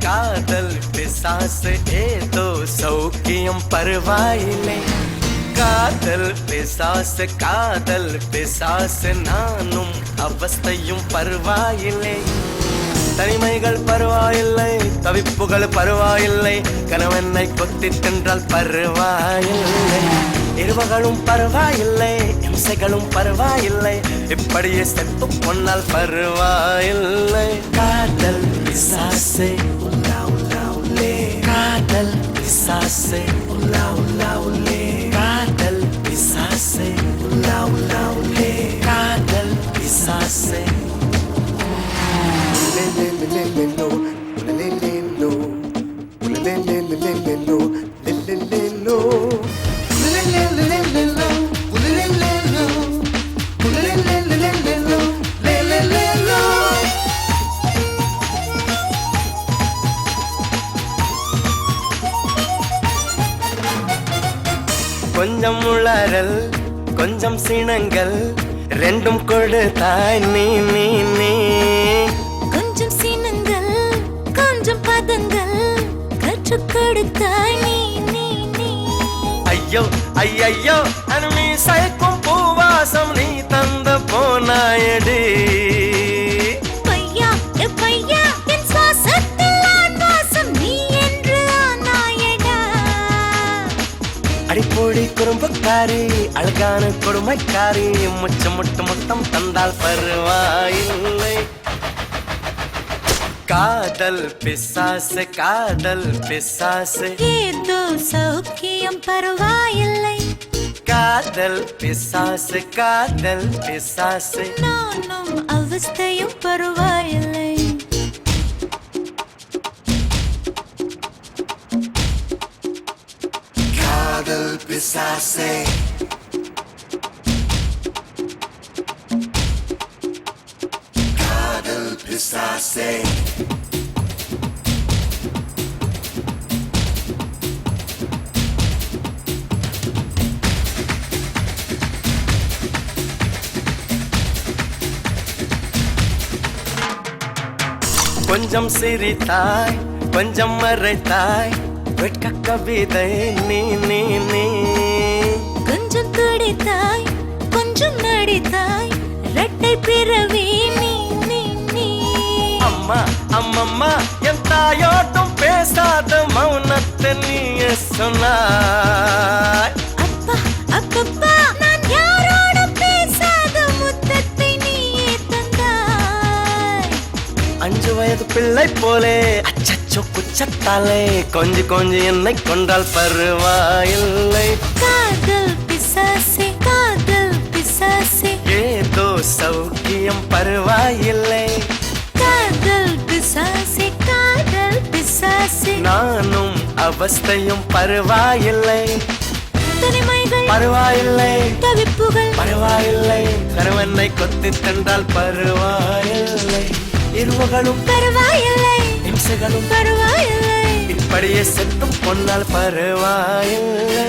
காதல் பிசாசு ஏதோ சௌக்கியம் பரவாயில்லை. காதல் பிசாசு நானும் அவஸ்தையும் பரவாயில்லை. தனிமைகள் பரவாயில்லை, தவிப்புகள் பரவாயில்லை, கணவனை கொத்தி தின்றால் பரவாயில்லை. இருவகளும் பரவாயில்லை, இம்சைகளும் பரவாயில்லை, இப்படியே செத்து பொன்னால் பரவாயில்லை. காதல் பிசாசே உலா உலா உலே, காதல் பிசாசே உலா உலா உலே, காதல் பிசாசே உலா உலா உலே, காதல் பிசாசே. கொஞ்சம் உளறல் கொஞ்சம் சினங்கள் ரெண்டும் கொடுத்தாய் நீ நீ நீ. கொஞ்சம் சினங்கள் கொஞ்சம் பதங்கள் கற்றுக் கொடுத்தாய் நீ நீ நீ. ஐயோ ஐயோ அனுமி சைக்கும் பூவாசம் நீ தந்த போனாயடி. பையா பையா என் சுவாசத்தில் ஆன்வாசம் நீ என்று ஆனாயடா. அடிப்பொடி குறும்புக்காரி அழகான கொடுமைக்காரி, முச்சம் முட்டு முத்தம் தந்தால் பரவாயில்லை. காதல் பிசாசு ஏதோ சௌக்கியம் பரவாயில்லை. காதல் பிசாசு நானும் அவஸ்தையும் பரவாயில்லை. காதல் பிசாசே பிசாசே. கொஞ்சம் சிரித்தாய் கொஞ்சம் மறைத்தாய் வெட்க கவிதை நீ நீ நீ. கொஞ்சம் துடித்தாய் கொஞ்சம் நடித்தாய் இரட்டை பிறவி நீ நீ நீ. அம்மா அம்மம்மா என் தாயோட்டும் பேசாத மௌனத்தை நீயே சொன்னாய். அப்பா அப்பப்பா நான் யாரோட பேசாத முத்தத்தை நீயே தந்தாய். 5 வயது பிள்ளை போலே அச்சச்சோ குச்சத்தாலே கொஞ்சி கொஞ்சி என்னை கொண்டால் பரவாயில்லை. காதல் பிசாசே ஏதோ சௌக்கியம் பரவாயில்லை. காதல் பிசாசே நானும் அவஸ்தையும் பரவாயில்லை. தனிமைகள் பரவாயில்லை, தவிப்புகள் பரவாயில்லை, கணவனை கொத்தி தந்தால் பரவாயில்லை. இருவகளும் பரவாயில்லை, இம்சைகளும் பரவாயில்லை, இப்படியே செத்தும் பொன்னால் பரவாயில்லை.